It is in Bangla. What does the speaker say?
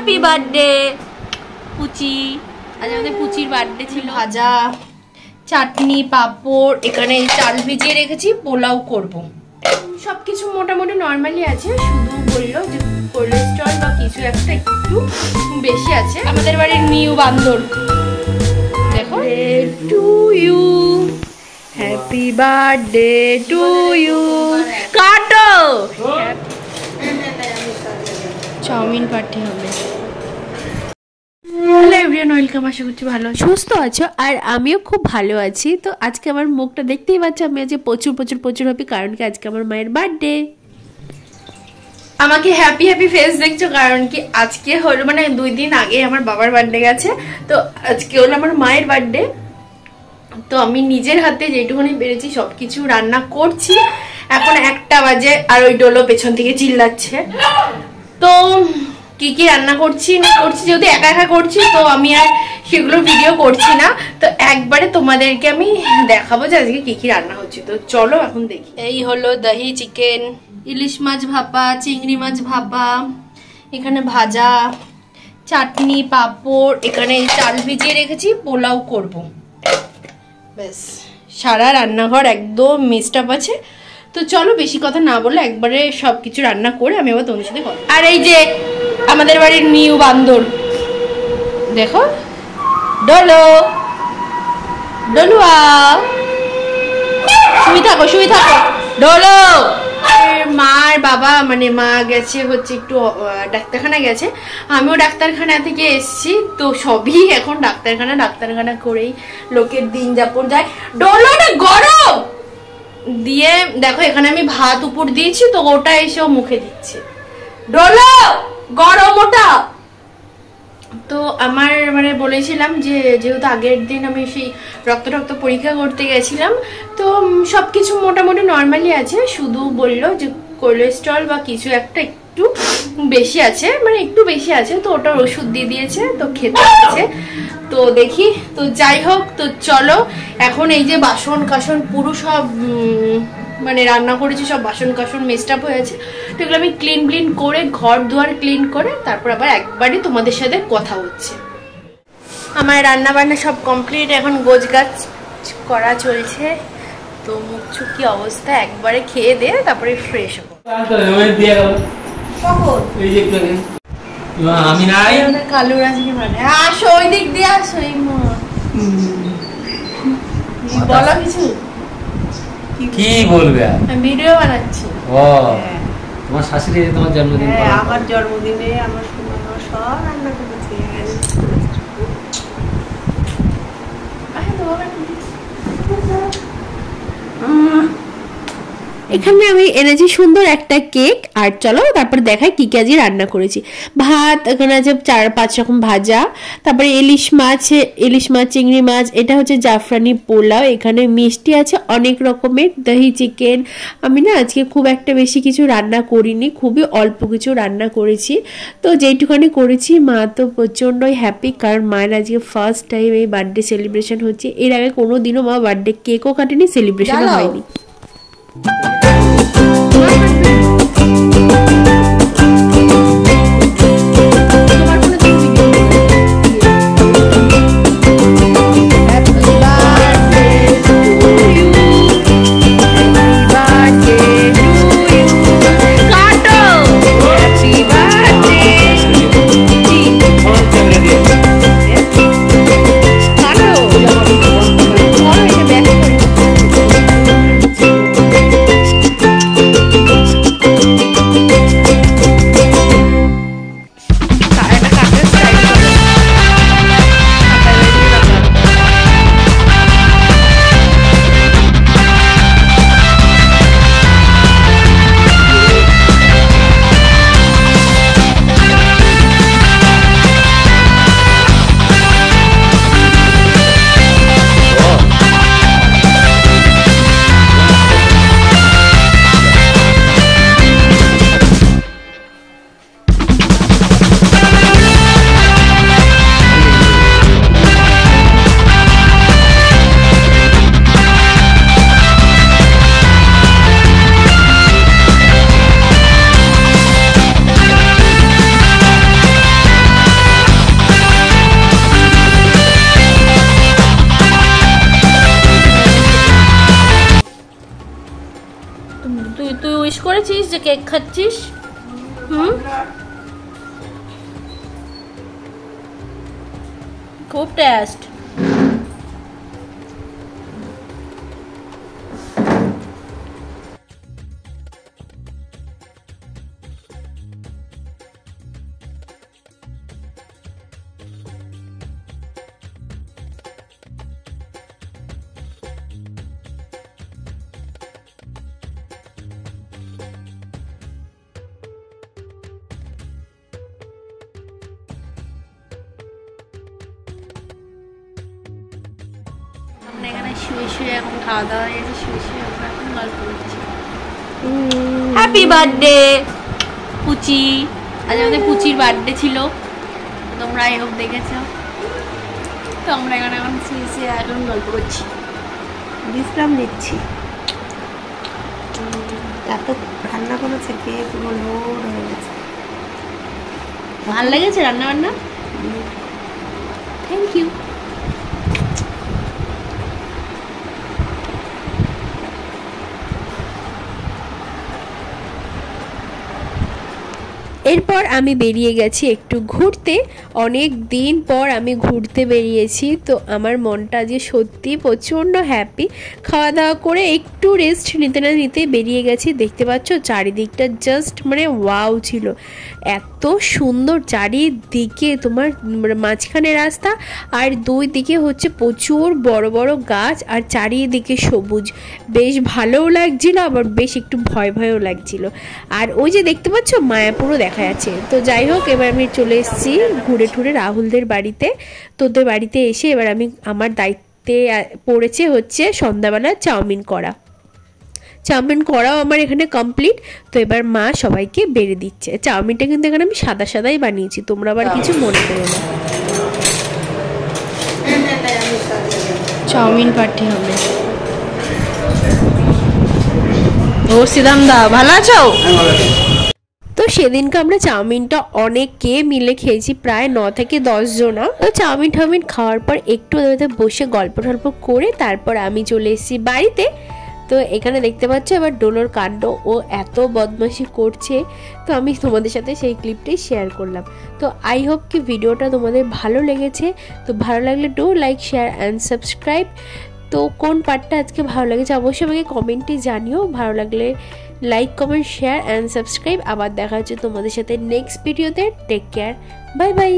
হ্যাপি বার্থডে পুচি। আজ আমাদের পুচির বার্থডে ছিল। ভাজা, চাটনি, পাঁপড়, এখানে চাল ভিজিয়ে রেখেছি, পোলাও করব। সবকিছু মোটামুটি নর্মালি আছে, শুধু বললো যে কোলেস্ট্রল বা কিছু একটা একটু বেশি আছে। আমাদের বাড়ির নিউ বান্দর দেখো। To you, happy birthday to you. কাটো। চাউমিন পার্টি হবে। Hello everyone, welcome. আশা করছি ভালো সুস্থ আছো, আর আমিও খুব ভালো আছি। তো আজকে আমার মুখটা দেখতেই পাচ্ছ, আমি আজকে প্রচুর প্রচুর প্রচুর হ্যাপি, কারণ কি আজকে আমার মায়ের বার্থডে। আমাকে হ্যাপি হ্যাপি ফেস দেখছো, কারণ কি আজকে হলো মানে 2 দিন আগে আমার বাবার বার্থডে গেছে, তো আজকে হলো আমার মায়ের বার্থডে। তো আমি নিজের হাতে যেটুকুনি পেরেছি সবকিছু রান্না করছি। এখন 1টা বাজে, আর ওই ডোলো পেছন থেকে চিল্লাচ্ছে। তো কি কি রান্না করছি না করছি, যেহেতু একা একা করছি তো আমি আর সেগুলো ভিডিও করছি না। তো একবারে তোমাদেরকে আমি দেখাবো যে আজকে কি কি রান্না হচ্ছে। তো চলো এখন দেখি। এই হলো দহি চিকেন, ইলিশ মাছ ভাপা, চিংড়ি মাছ ভাপা, এখানে ভাজা, চাটনি, পাঁপড়, এখানে চাল ভিজিয়ে রেখেছি, পোলাও করব। ব্যাস, সারা রান্নাঘর একদম মিক্সড আপ আছে। তো চলো বেশি কথা না বলে একবারে সবকিছু রান্না করে আমি আবার তোমাদের সাথে কথা। আর এই যে আমাদের বাড়ির নিউ বান্দর দেখো, ডলো ডলুয়া, শুই থাকো শুই থাকো ডলো। মার বাবা মানে মা গেছে হচ্ছে একটু ডাক্তারখানা গেছে, আমিও ডাক্তারখানা থেকে এসছি। তো সবই এখন ডাক্তারখানা করেই লোকের দিন যাপন যায়। ডলোটা গরম দিয়ে দেখো, এখানে আমি ভাত উপর দিয়েছি, তো ওটা এসেও মুখে দিচ্ছে। ডলো গরম ওটা। তো আমার মানে বলেছিলাম যে যেহেতু আগের দিন আমি সেই রক্ত পরীক্ষা করতে গেছিলাম, তো সবকিছু মোটামুটি নর্মালি আছে, শুধু বললো যে কোলেস্ট্রল বা কিছু একটা একটু বেশি আছে, মানে একটু বেশি আছে। তো ওটার ওষুধ দিয়ে দিয়েছে, তো খেতে হচ্ছে। তো দেখি, তো যাই হোক, তো চলো এখন এই যে বাসন কাসন পুরো সব মানে রান্না করেছি, সব বাসন কাসন মেস্ট আপ হয়েছে, তো এগুলো আমি ক্লিন করে ঘর দুয়ার ক্লিন করে তারপর আবার একবারই তোমাদের সাথে কথা হচ্ছে। আমার রান্না বান্না সব কমপ্লিট, এখন গোছগাছ করা চলছে। তো মুখ চুখ কি অবস্থা, একবারে খেয়ে দিয়ে তারপরে ফ্রেশ হবো। আমি নাই কালুর আজকে মানে আসো, ওই দিক দিয়ে আসো। এই বলো কিছু। কি বলবে? ভিডিও বানাচ্ছি। ও তোমার শাশুড়ি তোমার জন্মদিন? আমার জন্মদিনে আমার সব রান্না করেছি। এখানে আমি এনেছি সুন্দর একটা কেক, আর চলো তারপর দেখাই কি কি আজকে রান্না করেছি। ভাত, এখানে আছে 4-5 রকম ভাজা, তারপরে ইলিশ মাছ, চিংড়ি মাছ, এটা হচ্ছে জাফরানি পোলাও, এখানে মিষ্টি আছে অনেক রকমের, দহি চিকেন। আমি না আজকে খুব একটা বেশি কিছু রান্না করিনি, খুবই অল্প কিছু রান্না করেছি। তো যেটুখানি করেছি, মা তো প্রচণ্ডই হ্যাপি, কারণ মায়ের আজকে ফার্স্ট টাইম এই বার্থডে সেলিব্রেশন হচ্ছে। এর আগে কোনো দিনও মা বার্থডে কেকও কাটেনি, সেলিব্রেশনও হয়নি। করেছিস যে কেক খাচ্ছিস? খুব টেস্ট। এখানে শুয়ে শুয়ে এখন খাওয়া দাওয়া হয়ে গেছে, শুয়ে শুয়ে আমরা এখন গল্প করছি। হ্যাপি বার্থডে পুচি। আজ আমাদের পুচির বার্থডে ছিল, তোমরা আই হোপ দেখেছো। তো আমরা এখানে এখন শুয়ে শুয়ে এখন গল্প করছি, বিশ্রাম নিচ্ছি। এত রান্না করেছে, কে পুরো লোড হয়ে গেছে। ভালো লেগেছে রান্না বান্না? Thank you. এরপর আমি বেরিয়ে গেছি একটু ঘুরতে। অনেক দিন পর আমি ঘুরতে বেরিয়েছি, তো আমার মনটা যে সত্যি প্রচণ্ড হ্যাপি। খাওয়া দাওয়া করে একটু রেস্ট নিতে না নিতে বেরিয়ে গেছি। দেখতে পাচ্ছ চারিদিকটা জাস্ট মানে ওয়াও ছিল, এত সুন্দর চারিদিকে। তোমার মাঝখানে রাস্তা আর দুই দিকে হচ্ছে প্রচুর বড় বড় গাছ আর চারিদিকে সবুজ, বেশ ভালোও লাগছিল, আবার বেশ একটু ভয় ভয়ও লাগছিল। আর ওই যে দেখতে পাচ্ছ মায়াপুরও দেখা যাচ্ছে। তো যাই হোক, এবার আমি চলে এসেছি ঘুরে ঠুরে রাহুলদের বাড়িতে। তোদের বাড়িতে এসে এবার আমি আমার দায়িত্বে পড়েছে হচ্ছে সন্ধ্যাবেলা চাউমিন করা। চাউমিন করাও আমার এখানে কমপ্লিট। তো এবার মা সবাইকে বেড়ে দিচ্ছে। চাউমিনটা কিন্তু এখানে আমি সাদা সাদাই বানিয়েছি, তোমরা আবার কিছু মনে করো না। চাউমিন পার্টি হবে। ও সিদাম দা ভালো আছো? তো সেদিনকে আমরা চাউমিনটা অনেকে মিলে খেয়েছি, প্রায় 9 থেকে 10 জনা। তো চাউমিন টাউমিন খাওয়ার পর একটু বসে গল্প টল্প করে তারপর আমি চলে এসেছি বাড়িতে। তো এখানে দেখতে পাচ্ছ এবার ডোলোর কাণ্ড, ও এত বদমাশি করছে। তো আমি তোমাদের সাথে সেই ক্লিপটাই শেয়ার করলাম। তো আই হোপ কি ভিডিওটা তোমাদের ভালো লেগেছে। তো ভালো লাগলে do like share and subscribe. তো কোন পার্টটা আজকে ভালো লেগেছে অবশ্যই আমাকে কমেন্টে জানিও। ভালো লাগলে like comment share and subscribe. আবার দেখা হচ্ছে তোমাদের সাথে নেক্সট ভিডিওতে। Take care, bye by.